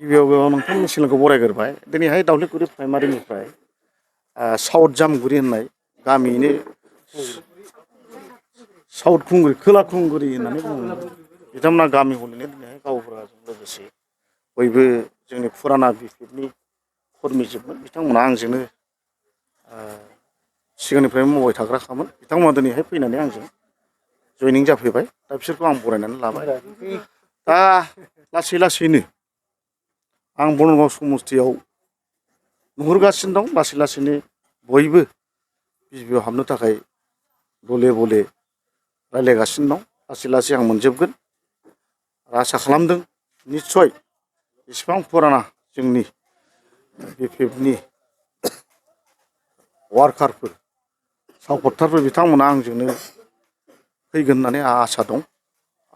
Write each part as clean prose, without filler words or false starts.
गिबियाव नोंथांमोननि सिगांखौ बरायग्रोबाय दिनैहाय दावलिगुरि प्राइमारिनिफ्राय साउथ जामगुरि होननाय गामिनि साउथ खुंगुरि खोला खुंगुरि होननानै बुङो बिथांमोना गामि हलैनो दिनैहाय गावबुराजों लोगोसे बयबो जोंनि फुराना बिपिएफनि कर्मिजोबमोन बिथांमोना आंजोंनो सिगांनिफ्रायनो मावबाय थाग्राखामोन बिथांमोना दिनैहाय फैनानै आंजों जयनिं जाफैबाय दा बिसोरखौ आं बरायनानै लाबाय दा लासै लासैनो आं बनगाव समस्थियाव नुहुरगासिनो दं लासै लासैनो बयबो बिजेपिआव हाबनो थाखाय गले गले रायज्लायगासिनो दं लासै लासै आं मोनजोबगोन आसा खालामदों निस्सय इसिबां फुराना जोंनि बिपिएफनि वार्कारफोर सापर्टारफोर बिथांमोना आंजोंनो फैगोन होननानै आंहा आसा दं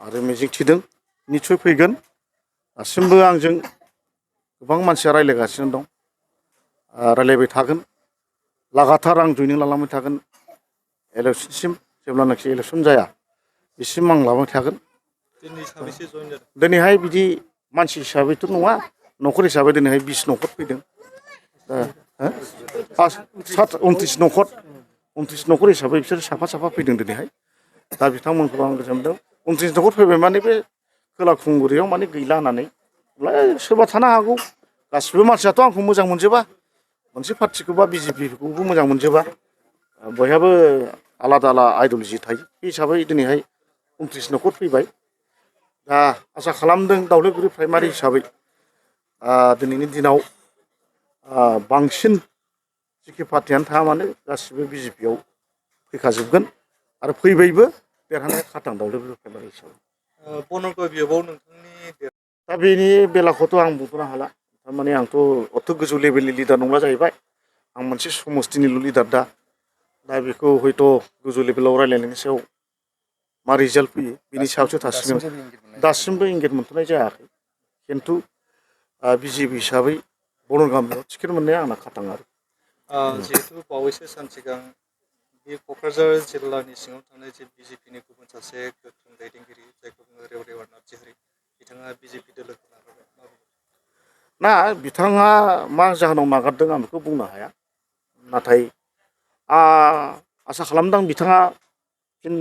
आरो मिजिं थिदों निस्सय फैगोन दासिमबो आंजों गोबां मानसिया रायज्लायगासिनो दं रायज्लायबाय थागोन लागातार आं जयनिं लालांबाय थागोन इलेक्सनसिम जेब्लानाखि इलेक्सन जाया बिसिम आं लाबाय थागोन दिनैहाय बिदि मानसि हिसाबैथ' नङा न'खर हिसाबै दिनैहाय 20 न'खर फैदों 29 न'खर हिसाबै बिसोर साफा साफा फैदों दिनैहाय दा बिथांमोनखौ आं गोजोनदों 29 न'खर फैबाय माने बे खोला खुंगुरियाव माने गैला होननानै सोरबा थानो हागौ गासिबो मानसियाथ' आंखौ मोजां मोनजोबा मोनसे पार्टिखौ बा बिजेपिखौबो मोजां मोनजोबा बयहाबो आलादा आलादा आइडिय'लजि थायो बे हिसाबै दिनैहाय 29 न'खर फैबाय दा आसा खालामदों दावलिगुरि प्राइमारि हिसाबै दिनैनि दिनाव बांसिन जिखि पार्टियानो थाया मानो गासिबो बिजेपिआव फैखाजोबगोन आरो फैबायबो देरहानाय खाथां दावलिगुरि प्राइमारि हिसाबै बनगाव बिएफआव नोंथांनि दा बेनि बेलाखौथ' आं बुंथ'नो हाला थारमाने आंथ' अथ' गोजौ लेभेलनि लिडार नंला जाहैबाय आं मोनसे समस्थिनिल' लिडार दा बेखौ हयथ' गोजौ लेभेलाव रायलायनायनि सायाव मा रिजाल्ट फैयो बिनि सायावसो थासिगोन दासिमबो इंगित मोनथ'नाय जायाखै खिन्थु बिजेपि हिसाबै बनगामियाव टिकेट मोननाया आंना खाथां आरो जिहेतु बावैसो सान सिगां बे क'क्राझार जिल्लानि सिङाव थानाय जे बिजेपिनि गुबुन सासे गोख्रों दैदेनगिरि जायखौ बुङो रेवरेवार नार्जारि बिथाङा बिजेपि दोलोखौ नागारबाय ना बिथाङा मा जाहोनाव नागारदों आं बेखौ बुंनो हाया नाथाय आसा खालामदों बिथाङा फिन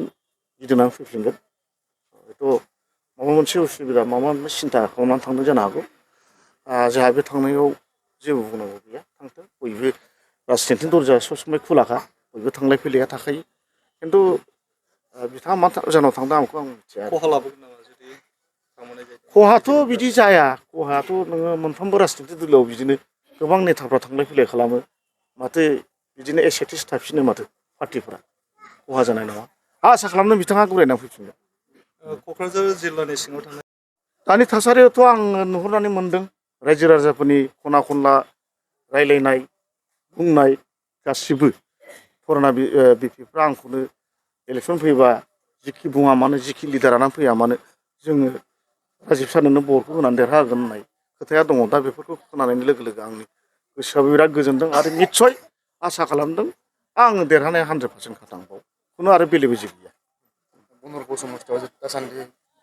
गिदिंनानै फैफिनगोन हयथ' माबा मोनसे उसुबिदा माबा मोनसे सिन्था खालामनानै थांदों जानो हागौ जोंहा बे थांनायाव जेबो बुंनांगौ गैया थांथों बयबो राजनिथिक दरजाया सबसमाय खुलाखा बयबो थांलाय फैलाया थाखायो खिन्थु बिथाङा मा जाहोनाव थांदों आं बेखौ आं मिथिया खहा लाबोगोन नामा जुदि खहाथ' बिदि जाया खहायाथ' नोङो मोनफ्रोमबो राजनितिक दलाव बिदिनो गोबां नेताफ्रा थांलाय फैलाय खालामो माथो बिदिनो एसेटिस थाफिनो माथो पार्टिफ्रा खहा जानाय नङा आसा खालामदों बिथाङा गुरायनानै फैफिनगोन क'क्राझार जिल्लानि सिङाव थानाय दानि थासारियावथ' आं नुहुरनानै मोनदों रायजो राजाफोरनि खना खनला रायलायनाय बुंनाय गासिबो फुराना बिपिएफफ्रा आंखौनो इलेक्सन फैबा जिखि बुङा मानो जिखि लिडारानो फैया मानो जोङो राजिब सारनोनो भटखौ होनानै देरहाहोगोन होननाय खोथाया दङ दा बेफोरखौ खोनानायनि लोगो लोगो आंनि गोसोआबो बिराद गोजोनदों आरो निस्सय आसा खालामदों आङो देरहानाया 100% खाथांबाव खुनु आरो बेले बेजे गैया बनगाव समस्थियाव दासान्दि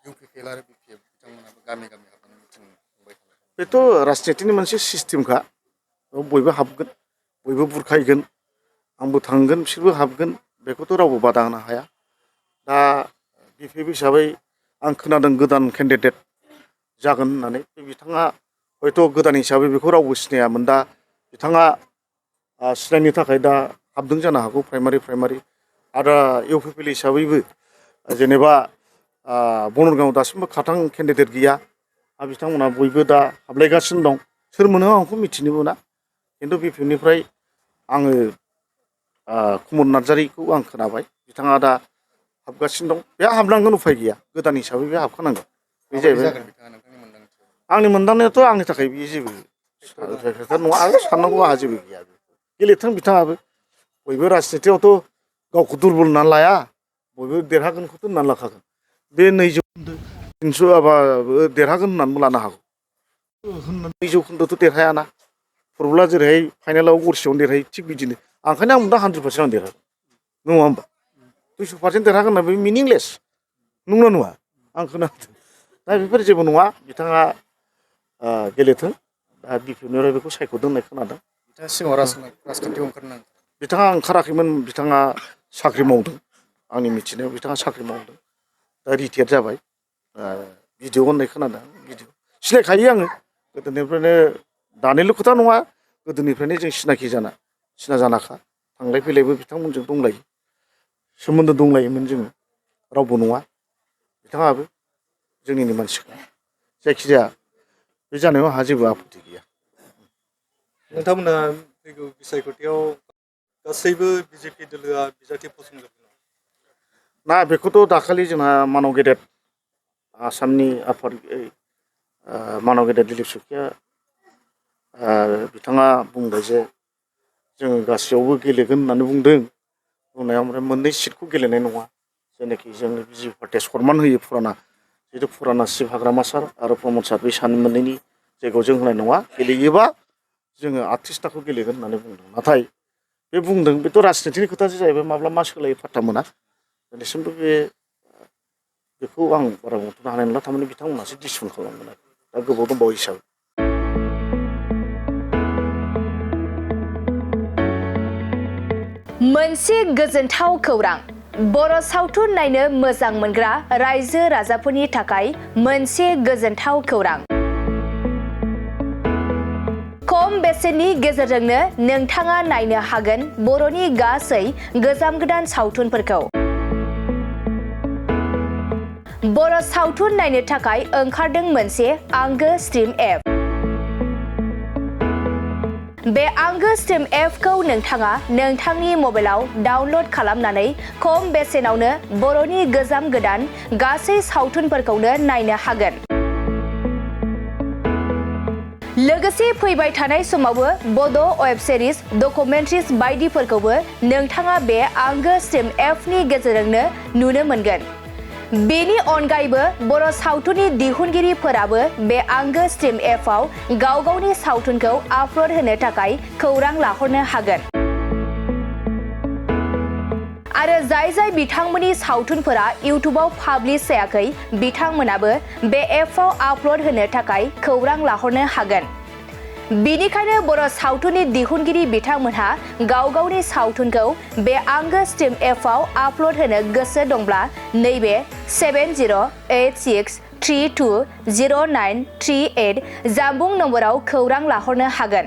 इउपिपिएल आरो बिपिएफ बिथांमोनाबो गामि गामि हाबनानै मिथिं खुंबाय बेथ' राजनितिनि मोनसे सिस्टेमखा बयबो हाबगोन बयबो बुरखायगोन आंबो थांगोन बिसोरबो हाबगोन बेखौथ' रावबो बादा होनो हाया दा बिपिएफ हिसाबै आं खोनादों गोदान केन्डिडेट जागोन होननानै बिथाङा हयथ' गोदान हिसाबै बेखौ रावबो सिनायामोन दा बिथाङा सिनायनो थाखाय दा हाबदों जानो हागौ प्राइमारि आरो इउपिपिएल हिसाबैबो जेनेबा बनगावआव दासिमबो खाथां केन्डिडेट गैया आरो बिथांमोना बयबो दा हाबलायगासिनो दं सोर मोनो आं बेखौ मिथिनो मोना खिन्थु बिपिएफनिफ्राय आङो कुमल नार्जारिखौ आं खोनाबाय बिथाङा दा हाबगासिनो दं बे हाबनांगोन उफाय गैया गोदान हिसाबै बे हाबखानांगोन बे जाहैबाय आंनि मोनदांनायाथ' आंनि थाखाय बेयो जेबो खोथा नङा आरो साननांगौ आंहा जेबो गैया गेलेथों बिथाङाबो बयबो राजनितियावथ' गावखौ दुरबल होननानै लाया बयबो देरहागोनखौथ' होननानै लाखागोन बे 200 देरहागोन होननानैबो लानो हागौ 200% देरहायाना फुटबला जेरैहाय फाइनालाव गरसेयावनो देरहायो थिग बिदिनो ओंखायनो आं दा 100% आं देरहागोन नङा होमबा 200% देरहागोन होनना बे मिनिंलेस नंना नङा आं खोनादों दा बेफोर जेबो नङा बिथाङा गेलेथों दा बिपिएफनिफ्राय बेखौ सायख'दों होननाय खोनादों बिथाङा सिगाङाव राजखान्थियाव ओंखारनांगौ बिथाङा ओंखाराखैमोन बिथाङा साख्रि मावदों आंनि मिथिनायाव बिथाङा साख्रि मावदों दा रिटायार जाबाय भिडिअ होननाय खोनादों भिडिअ सिनायखायो आङो गोदोनिफ्रायनो दानिल' खोथा नङा गोदोनिफ्रायनो जों सिना जानाखा थांलाय फैलायबो बिथांमोनजों दंलायो सोमोन्दो दंलायोमोन जोङो रावबो नङा बिथाङाबो जोंनिनो मानसिखा जायखिजाया बे जानायाव आंहा जेबो आपत्ति गैया नोंथांमोना फैगौ बिसायख'थियाव गासैबो बिजेपि दोलोआ बिजाथि फसंजोबगोन ना बेखौथ' दाखालि जोंहा मानव गेदेर आसामनि आफाद मानव गेदेर दिलीप सखिया बिथाङा बुंबाय जे जोङो गासैयावबो गेलेगोन होननानै बुंनायाव ओमफ्राय मोननै सिटखौ गेलेनाय नङा जेनाखि जोंनि बिजेपि पार्टिया सनमान होयो फुराना चिफ हाग्रामा सार आरो प्रमद सार बे सानै मोननैनि जायगायाव जों होनाय नङा गेलेयोबा जोङो 38थाखौ गेलेगोन होननानै बुंदों नाथाय बे बुंदों बेथ' राजनितिनि खोथासो जाहैबाय माब्ला मा सोलायो फात्ता मोना दिनैसिमबो बेखौ आं बारा बुंथ'नो हानाय नंला थारमाने बिथांमोनासो डिसिसन खालामगोन आरो दा गोबाव दंबावो हिसाबै मोनसे गोजोनथाव खौरां बर' सावथुन नायनो मोजां मोनग्रा रायजो राजाफोरनि थाखाय मोनसे गोजोनथाव खौरां खम बेसेननि गेजेरजोंनो नोंथाङा नायनो हागोन बर'नि गासै गोजाम गोदान सावथुनफोरखौ बर' सावथुन नायनो थाखाय ओंखारदों मोनसे आंगो स्ट्रिम एप बे आंगो स्ट्रिम एपखौ नोंथाङा नोंथांनि मबाइलाव डाउनल'ड खालामनानै खम बेसेनावनो बर'नि गोजाम गोदान गासै सावथुनफोरखौनो नायनो हागोन लोगोसे फैबाय थानाय समावबो बड' वेब सिरिज डकुमेन्ट्रिज बायदिफोरखौबो नोंथाङा बे आंगो स्ट्रिम एपनि गेजेरजोंनो नुनो मोनगोन बेनि अनगायैबो बर' सावथुननि दिहुनगिरिफोराबो बे आंगो स्ट्रिम एपआव गाव गावनि सावथुनखौ आपल'ड होनो थाखाय खौरां लाहरनो हागोन आरो जाय बिथांमोननि सावथुनफोरा इउटुबाव पाब्लिश जायाखै बिथांमोनाबो बे एपआव आपल'ड होनो थाखाय खौरां लाहरनो हागोन बेनिखायनो बर' सावथुननि दिहुनगिरि बिथांमोनहा गाव गावनि सावथुनखौ बे आंगो स्ट्रिम एपआव आपल'ड होनो गोसो दंब्ला नैबे 7086320938 जानबुं नम्बराव खौरां लाहरनो हागोन